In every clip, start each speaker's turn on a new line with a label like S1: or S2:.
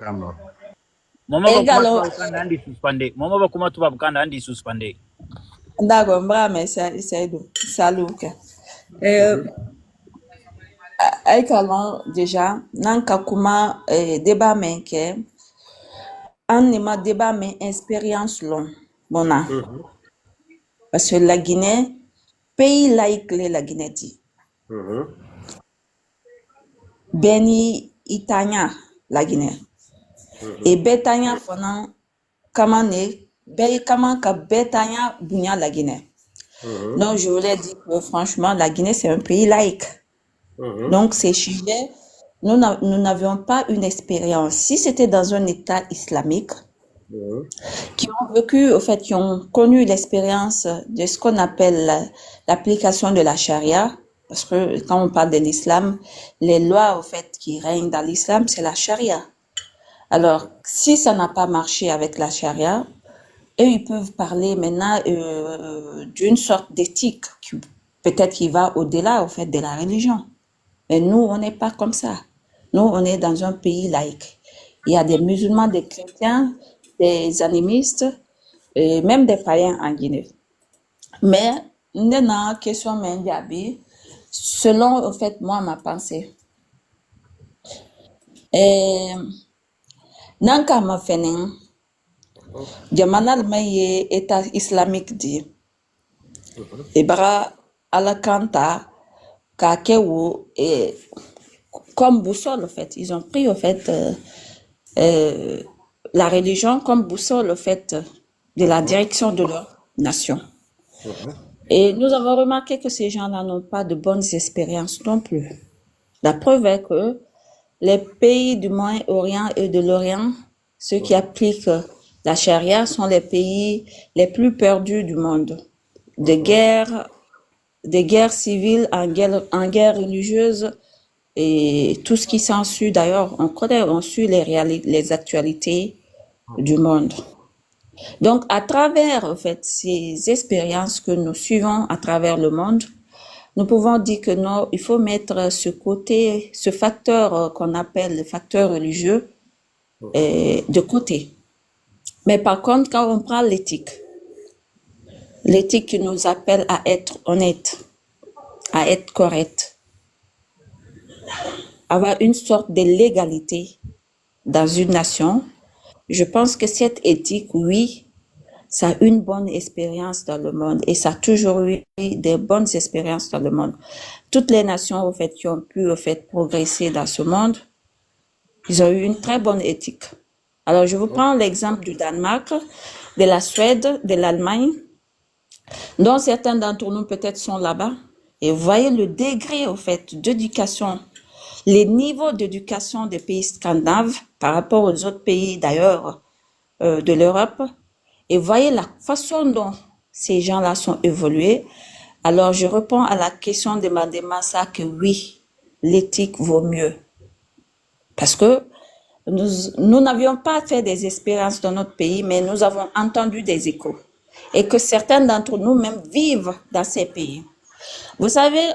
S1: Kama.
S2: Mama bakuma
S3: Également,
S2: tubabukanda andi suspendé. Mama bakuma tubabukanda andi suspendé.
S3: d'accord, mais c'est salut. Euh, également, déjà, nanka kuma débat menke, an nema débat men expérience long, bona. Parce que la Guinée, pays laïque, la Guinée dit. Beni Itanya, la Guinée. Et Betanya pendant Kamane, Kaman ka Betanya Bunya, la Guinée. Donc, je voulais dire que franchement, la Guinée, c'est un pays laïque. Donc, ces sujets, nous n'avions pas une expérience. Si c'était dans un État islamique, qui ont vécu, au fait, qui ont connu l'expérience de ce qu'on appelle l'application de la charia, parce que quand on parle de l'islam, les lois, au fait, qui règnent dans l'islam, c'est la charia. Alors, si ça n'a pas marché avec la charia, eux, ils peuvent parler maintenant d'une sorte d'éthique, peut-être qui va au-delà, au fait, de la religion. Mais nous, on n'est pas comme ça. Nous, on est dans un pays laïque. Il y a des musulmans, des chrétiens, des animistes, et même des païens en Guinée. Mais, une question m'indiabi, selon, en fait, moi, ma pensée. Et, nanka ma fenen, jamanal maye État islamique dit, et bara alakanta, kakewo, et comme boussole, en fait. Ils ont pris, en fait, la religion comme boussole, en fait, de la direction de leur nation. Et nous avons remarqué que ces gens-là n'ont pas de bonnes expériences non plus. La preuve est que les pays du Moyen-Orient et de l'Orient, ceux qui appliquent la charia, sont les pays les plus perdus du monde. Des guerres civiles en guerre religieuse, et tout ce qui s'ensuit. D'ailleurs, on suit les actualités du monde. Donc, à travers, en fait, ces expériences que nous suivons à travers le monde, nous pouvons dire que non, il faut mettre ce facteur qu'on appelle le facteur religieux de côté. Mais par contre, quand on prend l'éthique qui nous appelle à être honnête, à être correct, avoir une sorte de légalité dans une nation, je pense que cette éthique, oui, ça a une bonne expérience dans le monde et ça a toujours eu des bonnes expériences dans le monde. Toutes les nations, au fait, qui ont pu, au fait, progresser dans ce monde, ils ont eu une très bonne éthique. Alors, je vous prends l'exemple du Danemark, de la Suède, de l'Allemagne, dont certains d'entre nous peut-être sont là-bas. Et vous voyez le degré, au fait, d'éducation, les niveaux d'éducation des pays scandinaves par rapport aux autres pays d'ailleurs de l'Europe. Et voyez la façon dont ces gens-là sont évolués. Alors, je réponds à la question de Mme Massa que oui, l'éthique vaut mieux. Parce que nous n'avions pas fait des expériences dans notre pays, mais nous avons entendu des échos. Et que certains d'entre nous même vivent dans ces pays. Vous savez,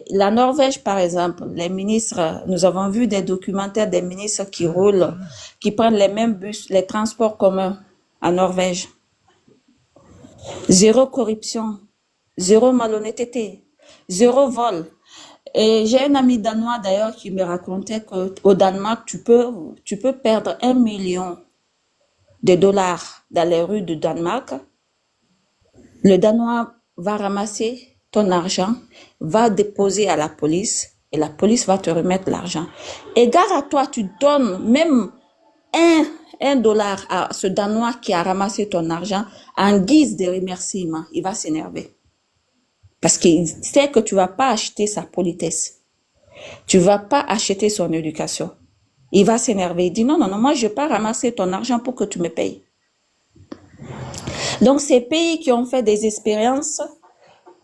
S3: la Norvège, par exemple, les ministres, nous avons vu des documentaires des ministres qui roulent, qui prennent les mêmes bus, les transports communs en Norvège. Zéro corruption, zéro malhonnêteté, zéro vol. Et j'ai un ami danois d'ailleurs qui me racontait qu'au Danemark, tu peux perdre 1 million de dollars dans les rues du Danemark. Le Danois va ramasser ton argent, va déposer à la police et la police va te remettre l'argent. Et gare à toi, tu donnes même un dollar à ce Danois qui a ramassé ton argent en guise de remerciement. Il va s'énerver. Parce qu'il sait que tu vas pas acheter sa politesse. Tu vas pas acheter son éducation. Il va s'énerver. Il dit non, moi je vais pas ramasser ton argent pour que tu me payes. Donc ces pays qui ont fait des expériences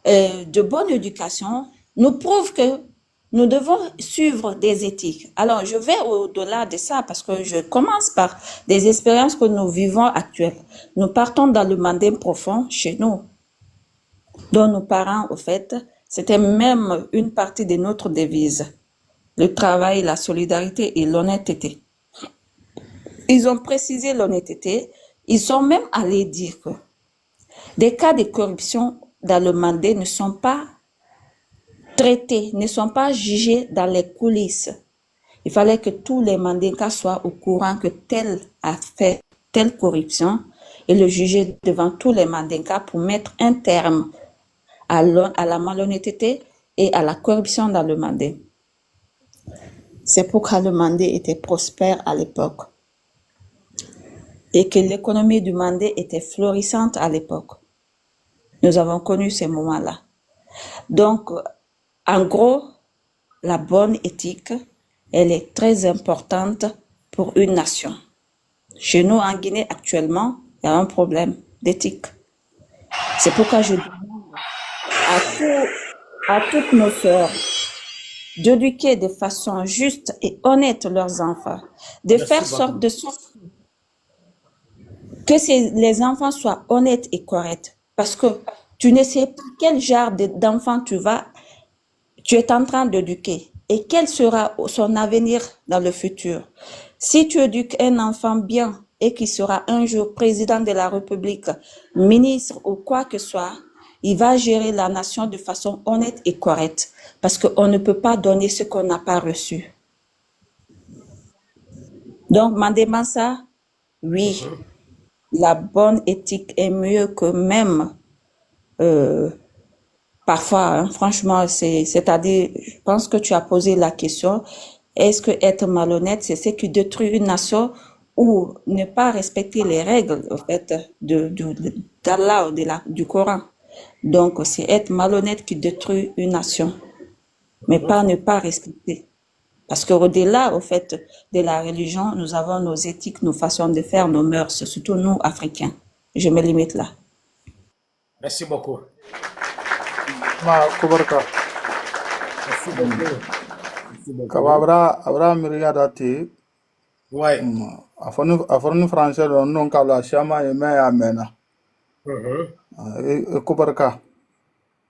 S3: de bonne éducation nous prouvent que nous devons suivre des éthiques. Alors, je vais au-delà de ça parce que je commence par des expériences que nous vivons actuelles. Nous partons dans le mandin profond chez nous, dont nos parents, au fait, c'était même une partie de notre devise. Le travail, la solidarité et l'honnêteté. Ils ont précisé l'honnêteté. Ils sont même allés dire que des cas de corruption dans le Mandé ne sont pas traités, ne sont pas jugés dans les coulisses. Il fallait que tous les Mandinkas soient au courant que tel a fait telle corruption et le juger devant tous les Mandinkas pour mettre un terme à la malhonnêteté et à la corruption dans le Mandé. C'est pourquoi le Mandé était prospère à l'époque et que l'économie du Mandé était florissante à l'époque. Nous avons connu ces moments-là. Donc, en gros, la bonne éthique, elle est très importante pour une nation. Chez nous, en Guinée, actuellement, il y a un problème d'éthique. C'est pourquoi je demande à toutes nos sœurs d'éduquer de façon juste et honnête leurs enfants, de faire sorte de sorte que les enfants soient honnêtes et corrects. Parce que tu ne sais pas quel genre d'enfant tu es en train d'éduquer et quel sera son avenir dans le futur. Si tu éduques un enfant bien et qu'il sera un jour président de la République, ministre ou quoi que ce soit, il va gérer la nation de façon honnête et correcte parce qu'on ne peut pas donner ce qu'on n'a pas reçu. Donc, Mandé Mansa, oui, la bonne éthique est mieux que même parfois, hein, franchement, c'est-à-dire, je pense que tu as posé la question, est-ce que être malhonnête, c'est ce qui détruit une nation ou ne pas respecter les règles, en fait, d'Allah ou du Coran. Donc, c'est être malhonnête qui détruit une nation, mais pas ne pas respecter. Parce qu'au-delà, au fait, de la religion, nous avons nos éthiques, nos façons de faire, nos mœurs, surtout nous, Africains. Je me limite là.
S1: Merci beaucoup.
S4: Ma kubarka.
S1: Merci beaucoup. Merci beaucoup.
S4: Kaba abra miriya dati.
S1: Ouais.
S4: Afoni français non kala shama yeme amena. Kubarka.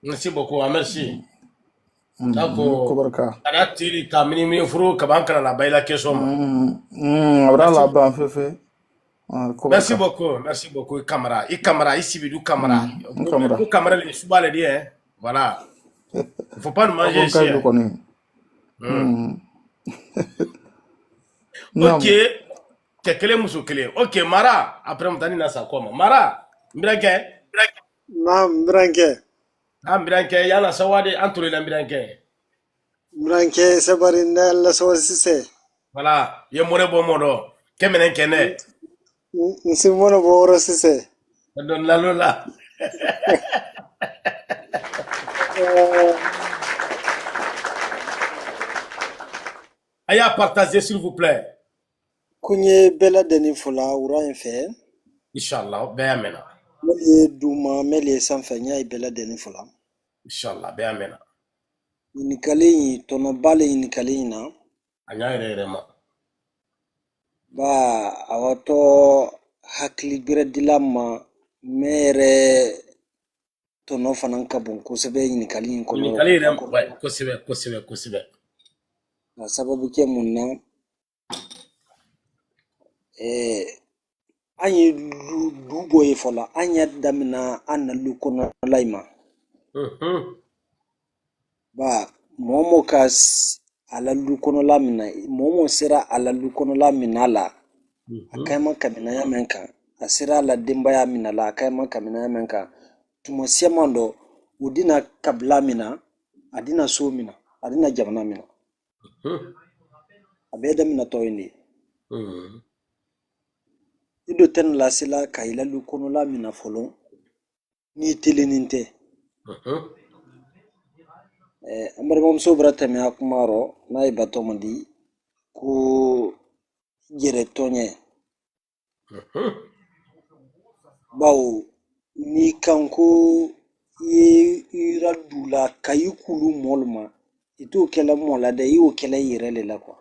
S1: Merci beaucoup. Merci. Donc,
S4: Kubarka.
S1: ana tiri ka minimi furu ka ban kana la bayla question ma.
S4: Abra la ban fefe.
S1: Merci beaucoup. Merci beaucoup Camara. Camara ici du Camara. Camara les subale dit hein. Voilà. Il faut pas nous manger ici. Ok. Kekele muso kele. Ok, Mara. Après, on t'a dit ça comment? Mara. Mbranke.
S5: Naam, Mbranke.
S1: Mbranke. Yana sawade entre les Mbranke.
S5: Mbranke sabari la sawasise.
S1: Voilà. Ye more bon modo. Kemenen kene.
S5: Nsi mono boro sise.
S1: Don la lola. Aya partager s'il vous plaît.
S5: Kunye bela deni fula ura enfe.
S1: Inshallah, beamena.
S5: Mele duma mele sanfanya bela deni fula.
S1: Inshallah, beamena.
S5: Inikali tono bale inikali na.
S1: Anya rerema.
S5: Ba awato hakli bira dilama mere tono fanan kabun kusebe inikali kono.
S1: Inikali rema, ouais, kosibe.
S5: Na sababu ke munna anyi dubo e fola anya damina anna lukono laima ba momo kas ala lukono lamina momo sira ala lukono lamina la akayman kamina ya menka asira ala dimba ya mina la akayman kamina ya menka tumo siamando udina kabla mina adina so mina adina jamana mina abeda mina toyni ido ten la sila kaila lukono la mina folon ni teleninte ambar mom sobra tame akumaro na ibato mandi ku jere tonye bawo ni kanko ye ira dula kayikulu molma ito kela mola da yiwo kela yirele la kwa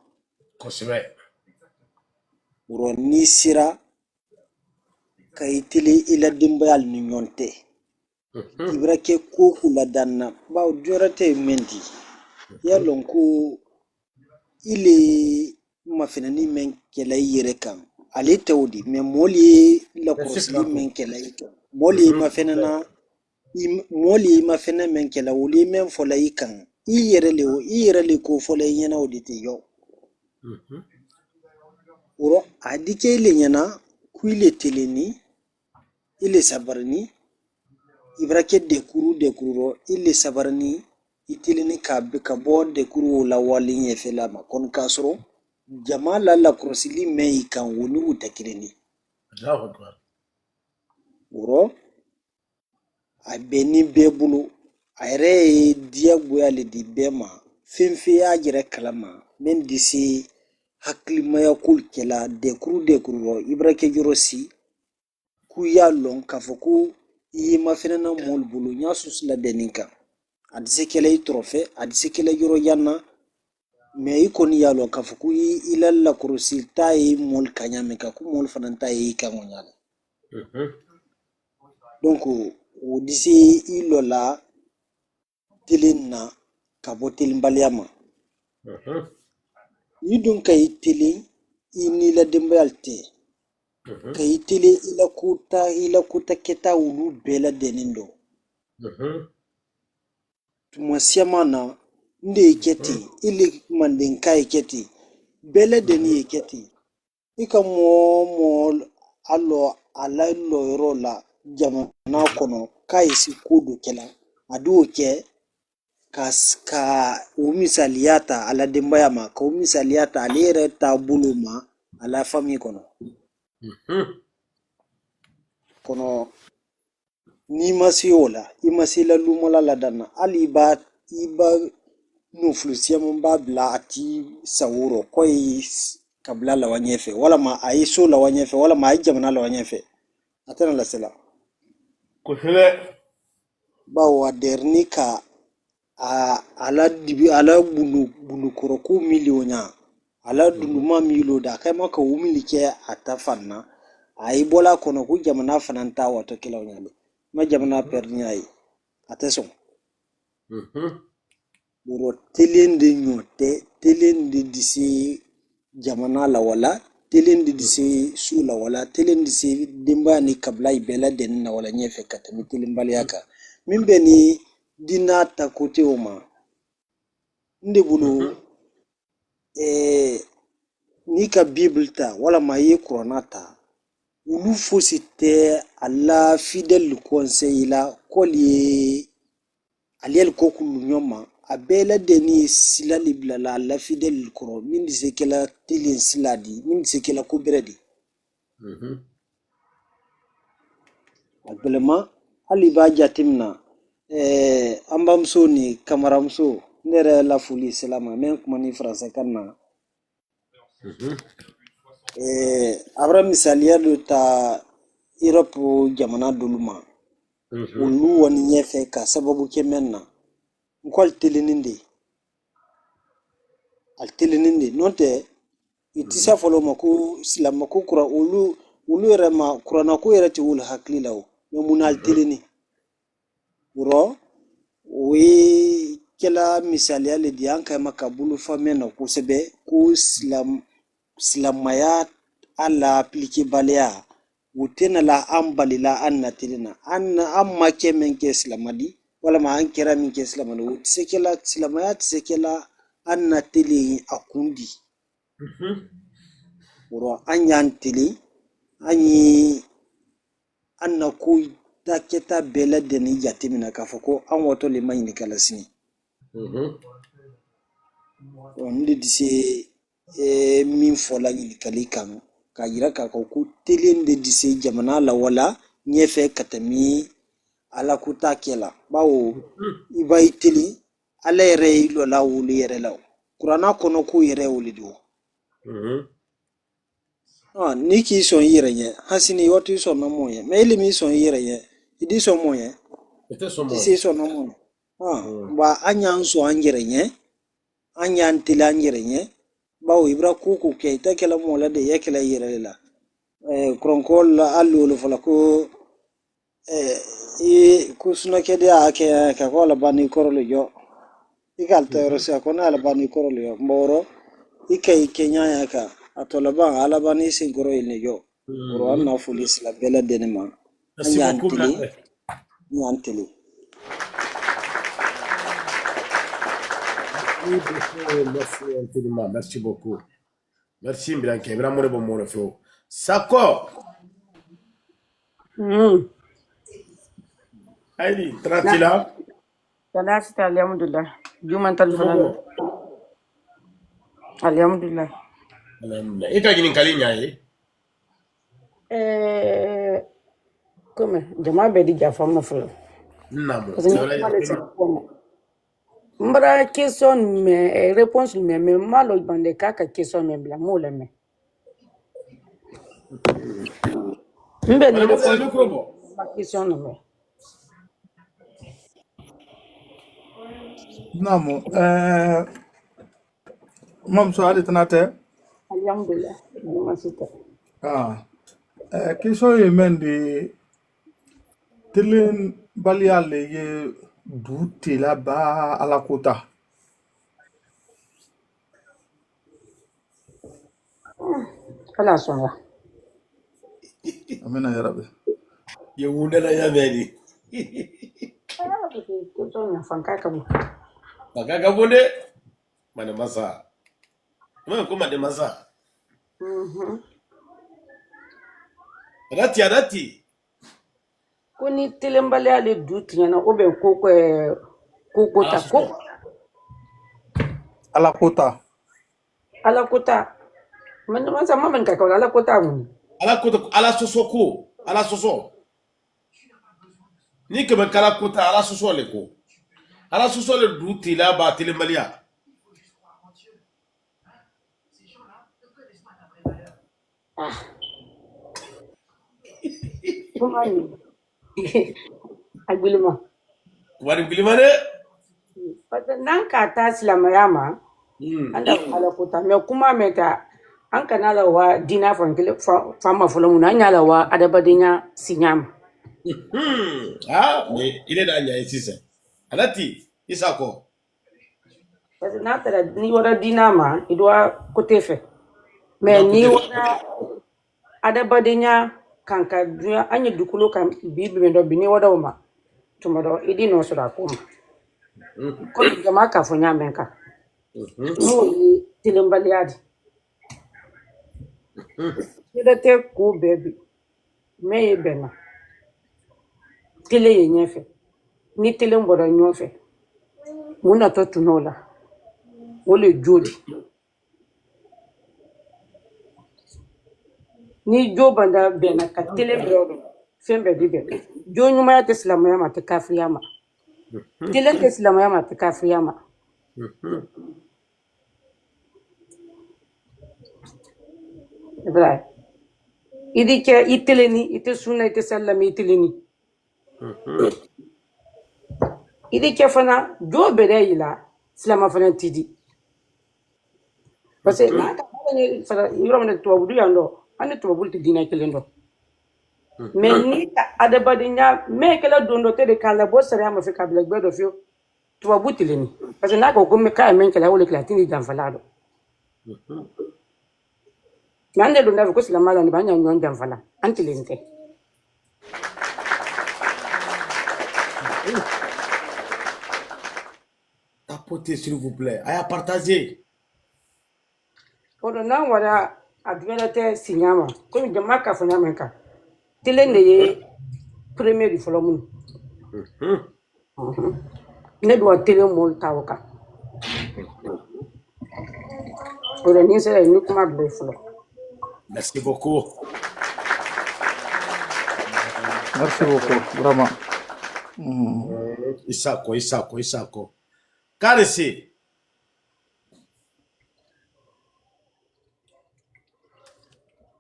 S1: kosibe
S5: uro ni sira kayitili ila dimbayal ni nyonte ibra ke ko kula danna bawo jorate mendi yalon ko ile mafina ni men kela yire kan ale tawdi mais moli la kursi men kela ito moli ma fenana moli ma fenana men kela wuli men fola ikan i yere le ko fola yana oditi yo uro adike le yana kuile teleni ile sabarni ibrake de kuro ile sabarni itilini ka bo de kuro la wali nyefela ma kon kasro jamala la kursi men kan woni utakireni
S1: Allahu akbar
S5: uro a beni bebulu a yɛrɛ diyagoya le di bɛɛ ma fɛn fɛn y'a yɛrɛ kalama min di se hakilimaya ko kɛla dekuru rɔ i bɛra kɛ yɔrɔ si k'u y'a lɔn k'a fɔ ko i ye mafɛnɛna mɔlu bolo n y'a susula dɛnin kan a tɛ se kɛla i tɔrɔfɛ a tɛ se kɛla yɔrɔ yanna mais i kɔni y'a lɔn k'a fɔ ko i la lakɔrɔsi t'a ye mɔlu kan ɲa min kan ko mɔlu fana t'a ye i kan o ɲa la donc o dise i lɔla telen na ka bɔ telenbaliya ma ni dun ka i telen i ni la denbayal tɛ ka i telen i la kota kɛta olu bɛɛ la dɛnin dɔ tuma siyama na n de ye kɛ ten i le mandenka ye kɛ ten bɛɛ la dɛnin ye kɛ ten i ka mɔɔ a la lɔyɔrɔ la jamana kɔnɔ k'a ye si ko do kɛla a d'o kɛ ka o misaliya ta a la denbaya ma ka o misaliya ta ale yɛrɛ taabolo ma a la famille kɔnɔ n'i ma se o la i ma se la lumala la danna hali i b'a nufulusiyamu b'a bila a ti saworo ko ye kabila lawan ɲɛfɛ walama a ye so lawan ɲɛfɛ walama a ye jamana lawan ɲɛfɛ a tɛna lasela bawo a dɛrini ka ala bulukɔrɔ ko miliyɔnya ala dunduma milo da kai maka wumili kɛ a ta fanna a yi bɔla kɔnɔ ko jamana fana ta wato kelaw ɲale ma jamana perni ayi a tɛ sɔn boro telen de ɲɔtɛ telen de dise jamana la wala telen de dise su la wala telen de se denbaya ni kabila bɛɛ la dɛni na wala ɲɛfɛ ka tɛmɛ telenbaliya kan min bɛ ni dina ta kote o ma n de bolo n'i ka bible ta walama i ye kurana ta olu fosi tɛ a la fidèle conseil la kɔli ye ale ko kulu ɲɔgɔn ma a bɛɛ la deni sila le bilala a la fidèle kɔrɔ min de se kɛla telen sila di min de se kɛla ko bɛrɛ di a gbɛlɛma hali b'a jateminɛ an bamuso ni kamaramuso ne yɛrɛ la foli silama mɛ kuma ni faransɛ kan na a bɛra misaliya dɔ ta Europe jamana dolu ma olu wɔni ɲɛfɛ ka sababu kɛ mɛn na n ko ali telenin de n'o tɛ i tɛ se fɔlɔ ma ko silamɛ ko kura olu yɛrɛ ma kurana ko yɛrɛ tɛ wuli hakili la o mɛ mun na ali telenin wurɔ o ye kɛla misaliya le di an ka ma ka bolo famɛ na kosɛbɛ ko silamaya ala appliquer baliya o tɛna la an balila an na telen na an ma kɛ min kɛ silamadi walama an kɛra min kɛ silamadi o tɛ se kɛla silamaya tɛ se kɛla an na telen a kundi wurɔ an y'an telen an ye an na ko ta kɛta bɛɛ la dɛni jateminɛ k'a fɔ ko an wɔtɔ le ma ɲini kala sini n de dise min fɔla ɲininkali kan k'a yira k'a fɔ ko telen de dise jamana la wala ɲɛfɛ ka tɛmɛ ala ko ta kɛla bawo i b'a ye telen ala yɛrɛ ye lɔla wolo yɛrɛ la kuranna kɔnɔ ko yɛrɛ wolo de o ni k'i sɔn i yɛrɛ ɲɛ hasini o t'i sɔn na mɔ ye mais ile mi sɔn i yɛrɛ ɲɛ i di sɔn mɔ ye i se sɔn na mɔ ye ba an y'an sɔn an yɛrɛ ɲɛ an y'an teli an yɛrɛ ɲɛ bawo i bɛra ko kɛ i tɛ kɛla mɔ la de i kɛla i yɛrɛ de la kɔrɔnkɔ la hali olu fɔla ko ko sunakɛ de y'a kɛ ka ko ala bani kɔrɔ le jɔ i ka alta yɔrɔ sa ko na ala bani kɔrɔ le jɔ mbɔrɔ i ka i kɛ ɲa ya ka atolaba alabani sinkoro ilnejo oro na fulis la bela denema
S1: Merci beaucoup, Black.
S5: nyantili
S1: Merci infiniment. Merci beaucoup. Merci, Bianca. Vraiment, bon mot, Sako. Allez, tranquille.
S6: Salah sita alhamdulillah. Juman talfana. Alhamdulillah.
S1: Alhamdulillah. Ita ginin kalinya
S6: Come jama be di jafa mo fulo.
S1: Namo.
S6: Mbra question mais réponse mais malo bande kaka question mais bla mo le me. Mbe ni ma question no me.
S4: Namo. Mam so ali tanate.
S6: Alhamdulillah. Juma sita.
S4: Question ye mendi tilin baliale ye duti la ba ala kota.
S6: Kala songa.
S4: Amena ya rabbi.
S1: Ye wunda na ya meni.
S6: Question ya fanka kabu.
S1: Bagaga bonde. Mane masa. Mane ko mane masa. Rati.
S6: Kuni tilembale ale duti yana obe kokota ko
S4: Ala kota.
S6: ala kota man masa mamen ka ala kota mun
S1: Ala soso. Ni ke ben kala kota ala soso le ko. Ala soso le duti la ba tilembalia.
S6: kumani agbilima
S1: Wari bilimane.
S6: pata nan ka ta silamayama anda ala kota me kuma me ka an kana la wa dina fankile fama folo mun anya la wa adabadinya sinyama
S1: Mais il est dans la ici. Alati, Isako.
S6: pata na tara ni wara dina ma idwa kotefe me ni wara adabadinya kanka dunya anya dukulo kan bibi ndo bini wada uma tumado idi no sura kuma ko jama ka fo nyamenka no ni tilembaliadi te ko bebi me bena tele yenyefe ni tele mboda nyofe muna to tunola wole jodi ni jo banda bena ka tele brodo fembe dibe jo nyuma ya islamu ya mate kafriyama tele islamu ya mate kafriyama Ibrahim idi ke iteleni ite sunna ite sallami iteleni idi ke fana jo bere ila islamu fana tidi parce que na ka ne fara yoro ne to budu yando ane to bulti dina kelendo mais ni adabadinya me kala dondo te de kala bo sare am fi kabla gbedo fio to buti leni parce que na ko me ka men kala wole kala tini dan falado nande do ndav ko sila mala ni banya nyon dan fala anti lente
S1: Tapotez s'il vous plaît. Aya partager.
S6: odo na wara advelate sinyama ko mi jama ka fo nyamenka tele ne ye premier du folomun ne do tele mol tawka odo ni se ni kuma be folo
S1: Merci beaucoup.
S4: Merci beaucoup, vraiment.
S1: Isako.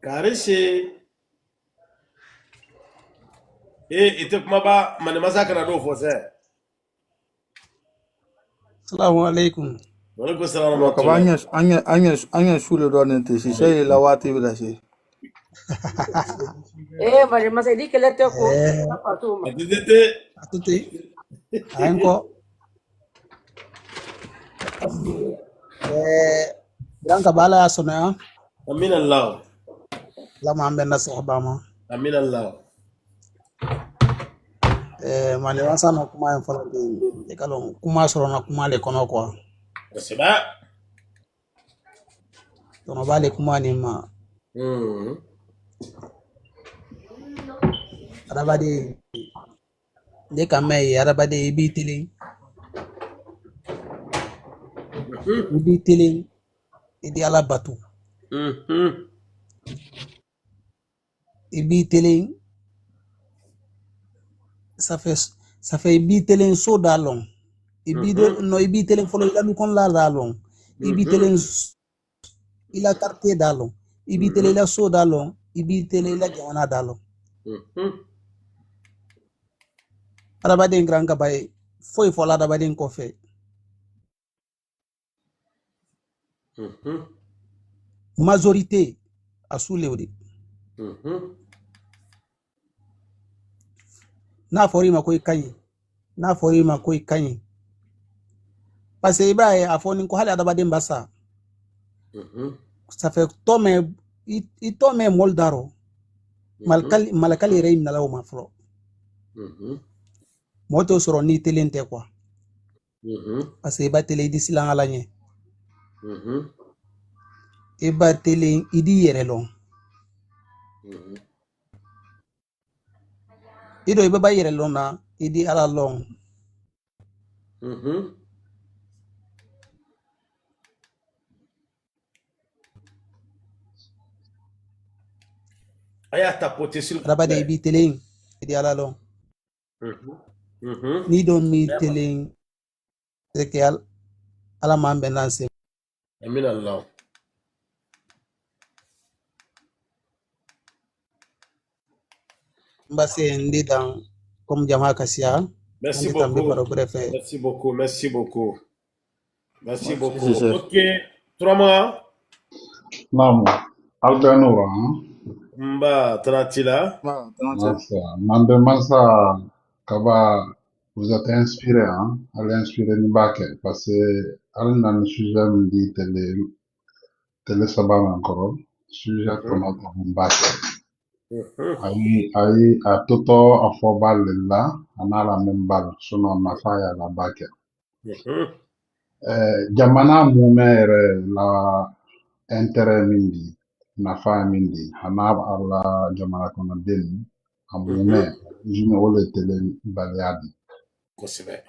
S1: Karisi. Ite kuma ba mane masa kana do fo se.
S7: Assalamu alaikum.
S1: Wa alaikum salam wa
S4: Kaba
S1: rahmatullah.
S4: anya shule do nente si sai la wati bila si.
S6: mari masa di kele te ko patuma
S1: Adidete.
S7: Atuti. Ayenko. Bilang kabala ya sono ya.
S1: Amin Allah.
S7: lama ambe na sohbama
S1: Amin Allah.
S7: mali wasa na kuma en fala de kalo kuma soro na kuma le kono quoi
S1: C'est bien.
S7: to no bale kuma ni ma arabade de kamay arabade ibitili idi ala batu ibitili ça fait ibitili so dalong ibitili folo ila lukon la dalong ibitili ila carte dalong ibitili la so dalong ibitili la jamana dalong arabade ngranga bay foi fola arabade ko fe majorité a soulewde na forima koy kanyi parce que ibrahim afoni ko hali adabade mbasa ça fait tome itome moldaro malakali reim na lawo mafro moto soro ni telente quoi parce que ba tele di silang alanye iba tele idi yerelon ido iba ba yerelon na idi ala long
S1: Aya tapoter sur
S7: rabade ibi tele idi ala long ni don mi tele rekel ala mambe nanse
S1: Amin Allah.
S7: mbase ndi dan comme jama kasia
S1: Merci
S7: tambe
S1: beaucoup.
S7: paro bref
S1: Merci beaucoup. Merci beaucoup. Merci beaucoup.
S4: c'est ça.
S1: Ok. 3 mois.
S8: Naam, Albenura,
S1: Mba Tranquilla.
S8: Massa, Mande Massa, Kaba, vous êtes inspiré, hein? Allez inspirer Nibake, parce que, allez dans le sujet, me dit, télé sabab encore, sujet qu'on a dans Nibake. Ayi, a toto, a fo bal là, on a la même balle, sinon on a faille à la Bake. Jamana mumere la intérêt mindi, nafa mindi, hanab ala jamana kono deni, amume, jine ole tele baliadi.
S1: Kosebe.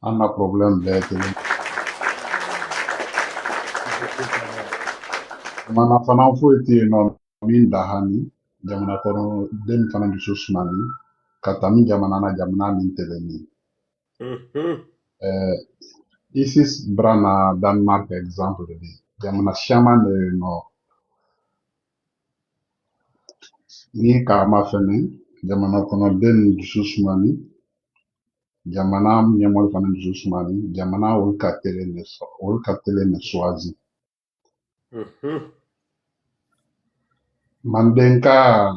S8: Anna problem be tele. Mana fana fuiti no min dahani, jamana kono deni fana bisusmani, katami jamana na jamana min tele ni. Isis brana Danmark exemple de jamana shaman no ni kama fene jamana kono den dususmani jamana nyamol fana dususmani jamana ul katele ne swazi mandenka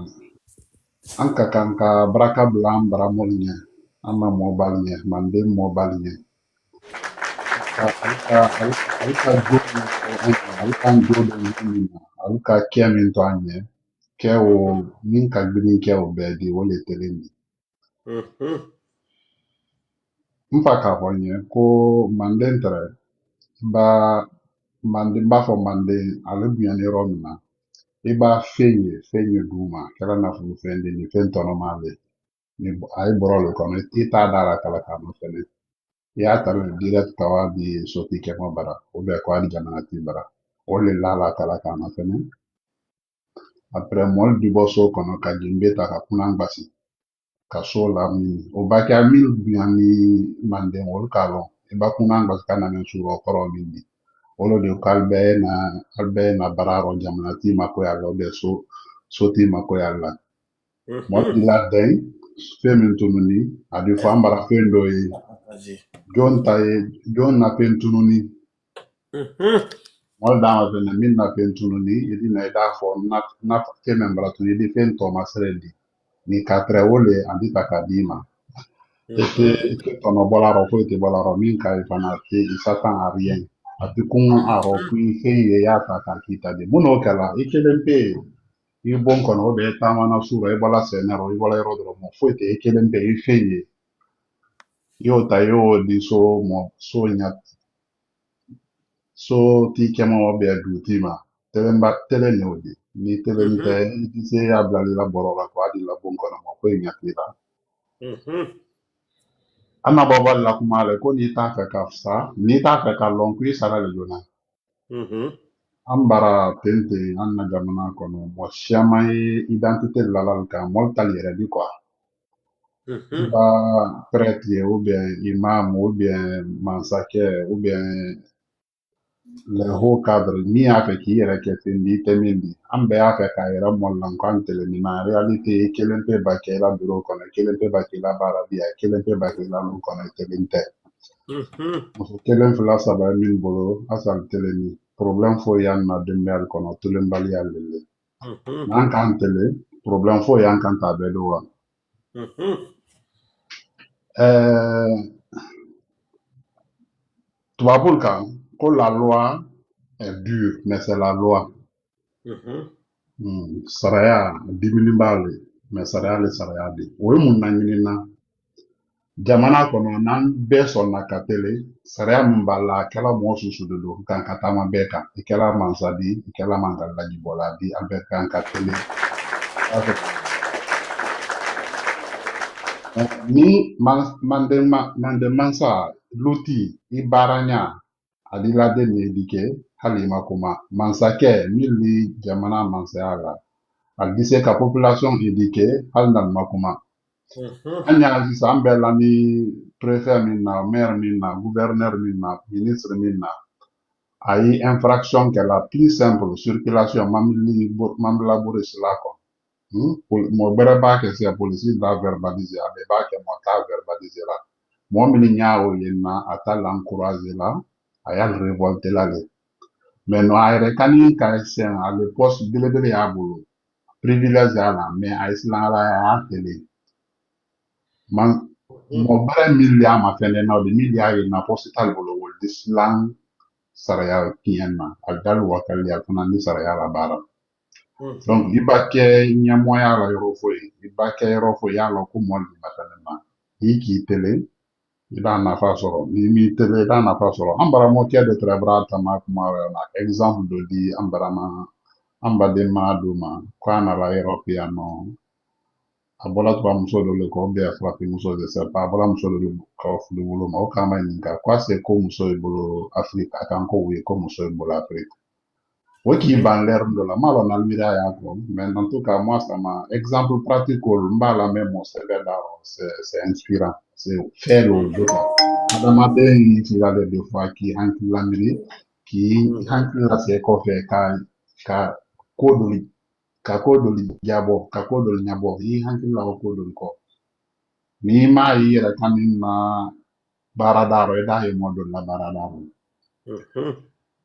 S8: anka kanka braka blam bramol nye ama mobile nye manden mobile nye alika jodo nyina alika kiaminto anye kewo min ka gbini kewo bedi wole telendi mpaka honye ko mandentre ba ba fo mande alubiani romna iba fenye duma kala na fu fende ni fento no male ni ay borolo kono ita dara kala kama fene ya tare direct kawa bi soti ke mo bara o be ko ali janati bara o le la kala kama fene après mol du boso kono ka jimbe ta ka kunan basi ka so la mi o ba ka mi biani mande wol kalon e ba kunan basi kana men suro koro mindi olo de albe na bararo jamanati mako ya lo de soti mako ya la mo ila den femin tununi adi fambara fendo e jon na pentununi mo da ma min na pentununi idi na da fo na kemen baratuni di fento masredi ni katre wole andi takadima ete tono bolaro fo ete bolaro min kai fanate isatan a rien ati kun aro kui feye ya ta kakita de muno kala ikelempe ibon kono be tamana sura ibala senero ibala rodro mo fuete ikelempe feye yo tayo di so mo so nyat so ti kemo be dutima telemba telenodi ni telemte di se ablali la borola ko adi la bon kono mo ko nyatira ana baba la kumale ko ni ta ka kafsa ni ta ka lonkwi sara le jona ambara tente anna jamana kono mo shama identité lalal ka moltal yere di quoi ba prêtre ou bien imam ou bien mansake ou bien le haut cadre ni afe ki yere ke fendi temindi ambe afe ka yere mollan kan tele ni na reality kelempe ba ke la bureau kono kelempe ba ke la bara dia kelempe ba ke la lu kono telinte muso kelen fila saba min bolo asal tele ni problem fo yan na dembel kono tulen bali alele nan kan tele problem fo yan kan ta bedo wa tubabul kan ko la loi est dure mais c'est la loi saraya dimini bale mais saraya le saraya de o mun na nyina jamana kono nan be sonna ka tele saraya mun bala kala mo susu de do kan katama be kan ikela mansadi ikela mangala di boladi ambe kan ka tele ni mande mansa luti ibaranya adilade ni edike halima kuma mansake mili jamana mansayala aldise ka population edike haldan makuma anya sisa ambela ni préfet minna maire minna gouverneur minna ministre minna ayi infraction que la plus simple circulation mamla boris lako mo bere ba ke se police da verbaliser abe ba ke mo ta verbaliser la mo mini nyaawo yenna atala encourager la ayal révolter la le mais no ayre kani ka sen à le poste de ya bulu privilège ya la mais ay isla la ya tele man mo bare milia ma fene na de milia yenna poste tal bulu wol dislang saraya kiyenna algal wakali akuna ni saraya la bara donc ibake nyamoya la yorofo ibake yorofo ya lo ko mo di matanema iki tele ida na fa soro ni mi tele ida na fa soro ambara mo ke de trebra tama kuma na exemple do di ambara ma ambade ma do ma kwa na la europeano abola twa muso do le ko be frappe muso de sa pa abola muso do ko fu do bolo ma o kama ninga kwa se ko muso e bolo afrika kan ko we ko muso e bolo afrika qui va l'air de la malo na mira ya ko mais en tout cas moi ça m'a exemple pratique au mbala même au CV c'est inspirant c'est faire le jeu adama be yi la de fois qui hanki la miri qui hanki la se ko fe ka kodoli ka kodoli jabo ka kodoli nyabo yi hanki la kodoli ko ni ma yi ra kanin na baradaro da yi modol la baradaro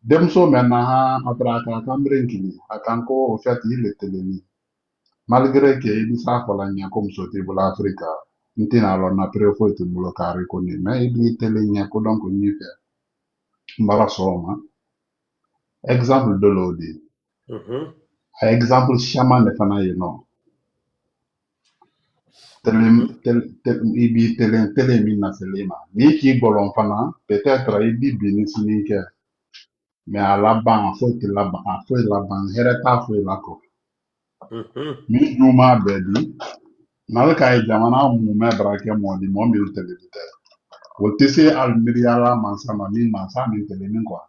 S8: demso mena ha atraka kambrenkini akanko au fait il est telemi malgré que il sa fola nya comme soté pour l'Afrique ntina lo na prefo te bulo kare ko ni mais il telenya ko donc ni fe mbara soma exemple de l'odi exemple chaman de fana yeno telemi na selema ni ki bolon fana peut-être ibi bini sinike mais à la ban faut la ban hereta faut la ko mi juma bedi nalka e jamana mu me brake mo di mo mi televite o tese al miriala mansa ma mi mansa mi telenin quoi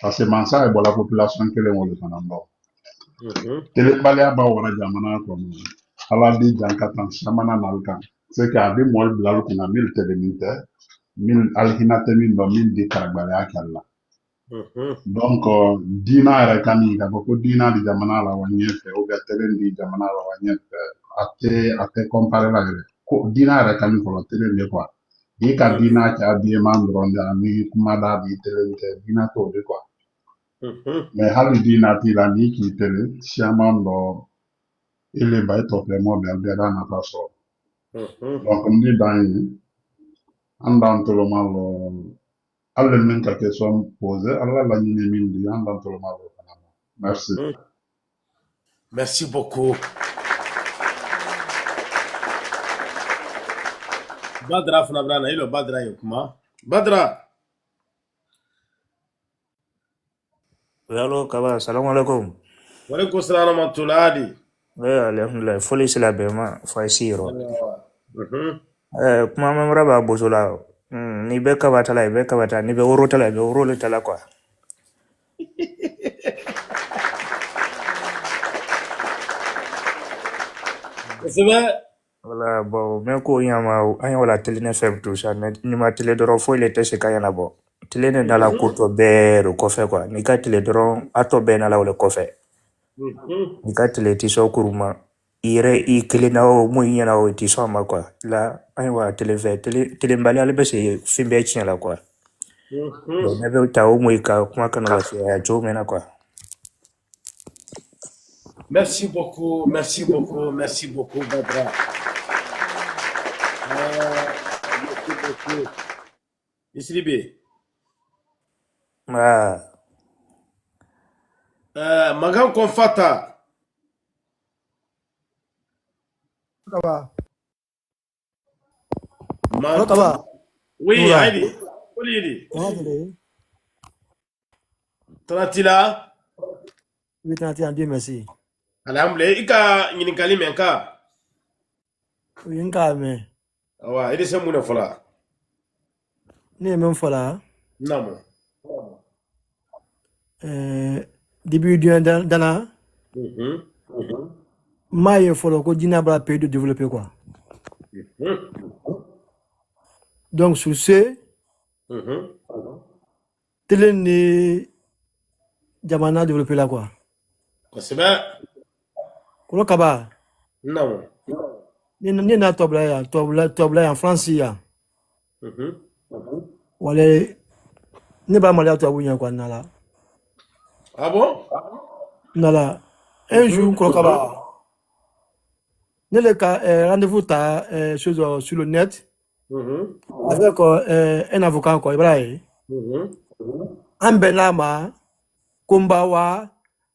S8: parce que mansa e bola population kele mo le fanando tele bale ba wona jamana ko mi ala di jankatan samana nalka c'est que abi mo blal ko na mil telemite mil alhinate min no min di karagbale akalla donc dina era kani ka ko dina di jamana la wanyefe o ga tele di jamana la wanyefe ate compare la gre ko dina era kani ko la tele ne quoi e ka dina ka bi mandron da mi kuma da bi tele dina to de quoi mais hali dina ti la ni ki tele chamando ele ba to fe mo be da na faso donc ndi dan andan to lo malo alle min ka question posé alla la ñini min di andan to ma do kana merci
S1: Merci beaucoup. Badra Fnabrana, il Badra Yokuma. Badra.
S9: Hello, Kaba. Salam alaikum.
S1: Wa alaikum salam wa rahmatullahi.
S9: Alhamdulillah. Foli sila bema faisiro. Kuma mamra ba bozola. Ni be kabatala, ni be urotala, be urole tala kwa.
S1: C'est vrai.
S9: Voilà, bon, mais ko yama anya wala teline feb tout ça, ni ma tele doro fo ile tese kayana bo. Tele ne dala kuto be ro kofe kwa. Ni ka tele doro ato be na la wala kofe. Ni ka tele tiso kuruma. Ire I kilina o mu yana o tiso ma kwa. La anya wala tele mbali ale be se fimbe chine la kwa. Donc nebe ta o mu ka kuma kana la se ya jo mena kwa.
S1: Merci beaucoup, merci beaucoup, merci beaucoup, Badra. Merci beaucoup. Isribe. Magan Konfata.
S10: Kaba.
S1: Hello,
S10: Kaba.
S1: Oui, Heidi. Oli. Tranquilla.
S10: Oui, tranquille, Dieu merci.
S1: Alhamdulillah, ika nyinikali menka.
S10: Oui, nka me.
S1: Awa, ide se mune fola.
S10: Ni men fola.
S1: Namo.
S10: Début du dana. Maye folo ko dina bra pays de développer quoi. Donc sur ce, télé ni jamana développer là quoi.
S1: C'est bien.
S10: Kolo Kaba.
S1: Non.
S10: Ni na tobla en France ya. Wale ne ba mali to abunya kwa nala.
S1: Ah bon?
S10: Nala. Un jour Kolo Kaba. Ne le cas rendez-vous ta chose sur le net. Avec un avocat quoi Ibrahim. Un benama Kombawa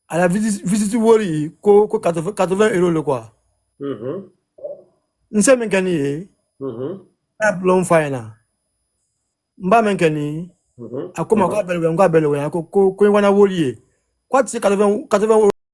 S10: à la visite Wori ko 80 € le quoi. Nse menkani ablon faina. Mba menkani akoma ko belwe ko wana Wori. Quoi c'est 80 €